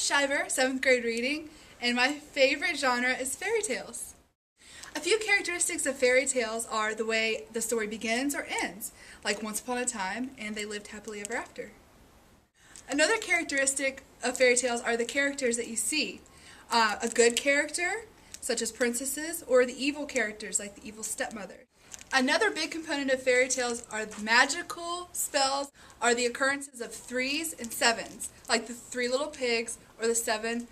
Miss Shiver, 7th grade reading, and my favorite genre is fairy tales. A few characteristics of fairy tales are the way the story begins or ends, like Once Upon a Time and They Lived Happily Ever After. Another characteristic of fairy tales are the characters that you see. A good character, such as princesses, or the evil characters, like the evil stepmother. Another big component of fairy tales are magical spells, are the occurrences of 3s and 7s, like the 3 Little Pigs or the 7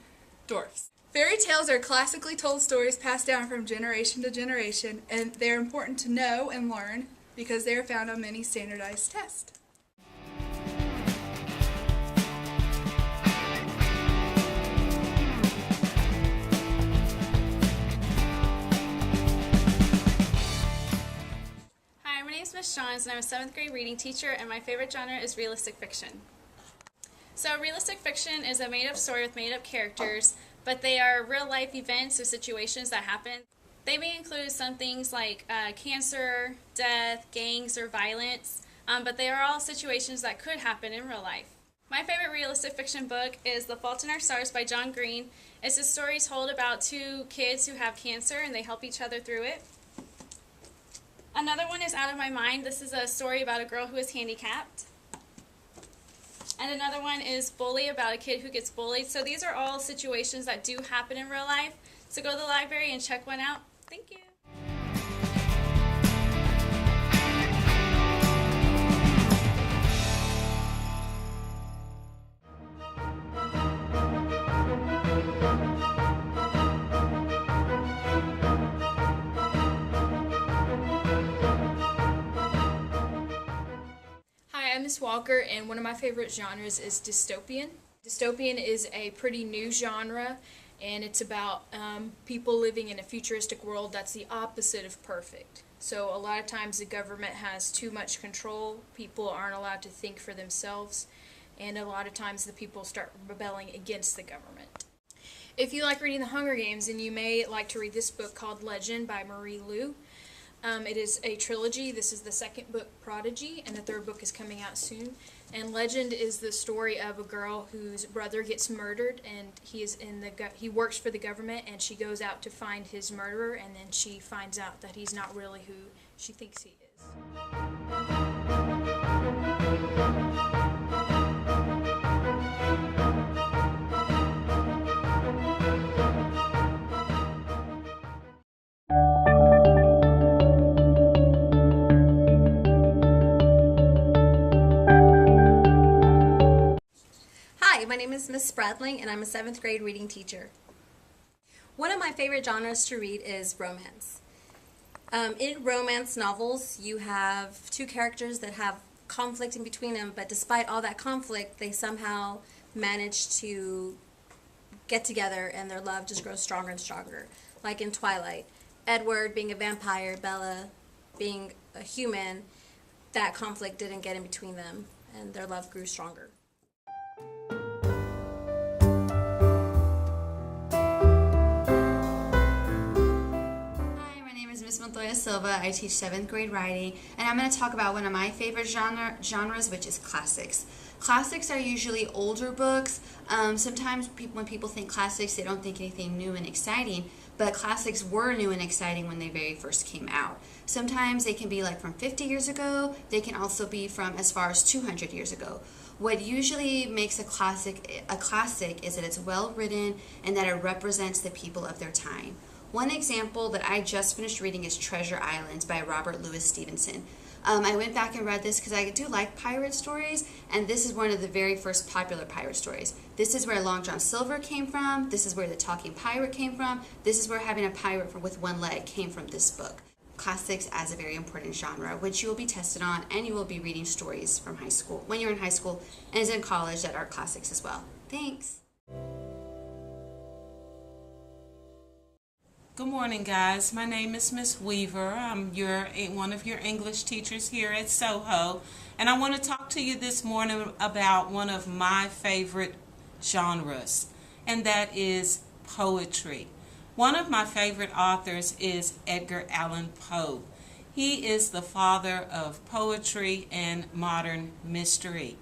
Dwarfs. Fairy tales are classically told stories passed down from generation to generation, and they are important to know and learn because they are found on many standardized tests. Hi, my name is Miss Johns, and I'm a 7th grade reading teacher, and my favorite genre is realistic fiction. So realistic fiction is a made-up story with made-up characters, but they are real-life events or situations that happen. They may include some things like cancer, death, gangs, or violence, but they are all situations that could happen in real life. My favorite realistic fiction book is The Fault in Our Stars by John Green. It's a story told about 2 kids who have cancer and they help each other through it. Another one is Out of My Mind. This is a story about a girl who is handicapped. And another one is Bully, about a kid who gets bullied. So these are all situations that do happen in real life. So go to the library and check one out. Thank you. Hi, I'm Miss Walker, and one of my favorite genres is dystopian. Dystopian is a pretty new genre, and it's about people living in a futuristic world that's the opposite of perfect. So a lot of times the government has too much control, people aren't allowed to think for themselves, and a lot of times the people start rebelling against the government. If you like reading The Hunger Games, then you may like to read this book called Legend by Marie Lu. It is a trilogy. This is the 2nd book, Prodigy, and the 3rd book is coming out soon. And Legend is the story of a girl whose brother gets murdered, and he works for the government, and she goes out to find his murderer, and then she finds out that he's not really who she thinks he is. Hi, my name is Miss Spradling, and I'm a 7th grade reading teacher. One of my favorite genres to read is romance. In romance novels, you have 2 characters that have conflict in between them, but despite all that conflict, they somehow manage to get together and their love just grows stronger and stronger. Like in Twilight, Edward being a vampire, Bella being a human, that conflict didn't get in between them and their love grew stronger. Miss Montoya Silva. I teach 7th grade writing, and I'm going to talk about one of my favorite genres, which is classics. Classics are usually older books. Sometimes when people think classics, they don't think anything new and exciting, but classics were new and exciting when they very first came out. Sometimes they can be like from 50 years ago. They can also be from as far as 200 years ago. What usually makes a classic is that it's well written and that it represents the people of their time. One example that I just finished reading is Treasure Island by Robert Louis Stevenson. I went back and read this because I do like pirate stories, and this is one of the very first popular pirate stories. This is where Long John Silver came from. This is where the talking pirate came from. This is where having a pirate with one leg came from this book. Classics as a very important genre, which you will be tested on, and you will be reading stories from high school when you're in high school and as in college that are classics as well. Thanks. Good morning, guys. My name is Miss Weaver. I'm one of your English teachers here at Soho, and I want to talk to you this morning about one of my favorite genres, and that is poetry. One of my favorite authors is Edgar Allan Poe. He is the father of poetry and modern mystery.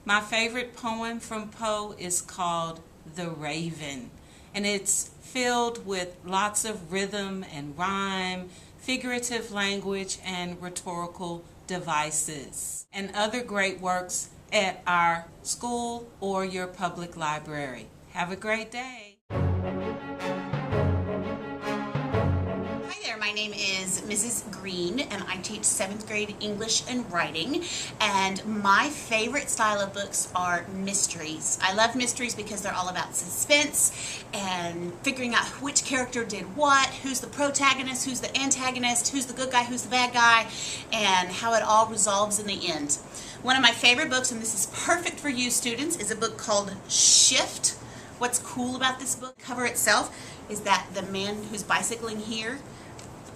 My favorite poem from Poe is called The Raven, and it's filled with lots of rhythm and rhyme, figurative language, and rhetorical devices, and other great works at our school or your public library. Have a great day. Hi there, my name is Mrs. Green and I teach 7th grade English and writing, and my favorite style of books are mysteries. I love mysteries because they're all about suspense and figuring out which character did what, who's the protagonist, who's the antagonist, who's the good guy, who's the bad guy, and how it all resolves in the end. One of my favorite books, and this is perfect for you students, is a book called Shift. What's cool about this book cover itself is that the man who's bicycling here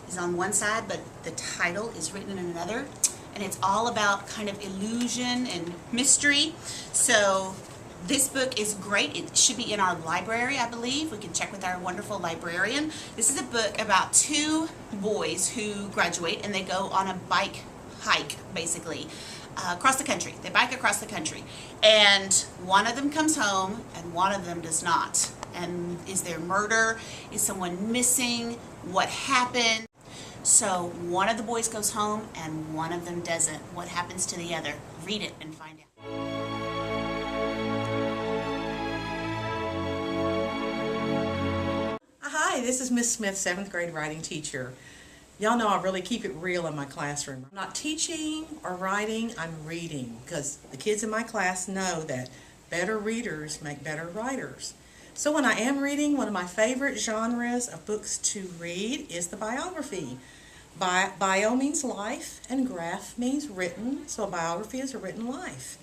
is on one side, but the title is written in another, and it's all about kind of illusion and mystery. So this book is great. It should be in our library, I believe. We can check with our wonderful librarian. This is a book about two boys who graduate and they go on a bike hike, basically, across the country. They bike across the country, and one of them comes home and one of them does not. And is there murder? Is someone missing? What happened? So one of the boys goes home and one of them doesn't. What happens to the other? Read it and find out. Hi, this is Miss Smith, 7th grade writing teacher. Y'all know I really keep it real in my classroom. I'm not teaching or writing, I'm reading, because the kids in my class know that better readers make better writers. So when I am reading, one of my favorite genres of books to read is the biography. Bio means life and graph means written, so a biography is a written life.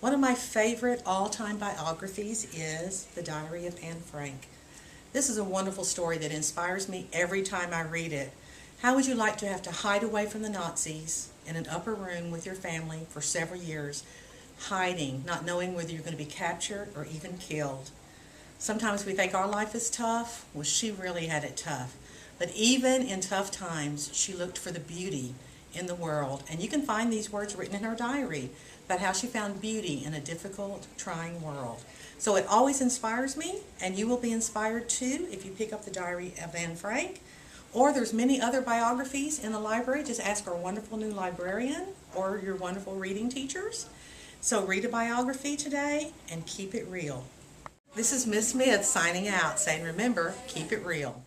One of my favorite all-time biographies is The Diary of Anne Frank. This is a wonderful story that inspires me every time I read it. How would you like to have to hide away from the Nazis in an upper room with your family for several years, hiding, not knowing whether you're going to be captured or even killed? Sometimes we think our life is tough. Well, she really had it tough. But even in tough times, she looked for the beauty in the world. And you can find these words written in her diary about how she found beauty in a difficult, trying world. So it always inspires me, and you will be inspired too if you pick up The Diary of Anne Frank. Or there's many other biographies in the library. Just ask our wonderful new librarian or your wonderful reading teachers. So read a biography today and keep it real. This is Miss Smith signing out, saying remember, keep it real.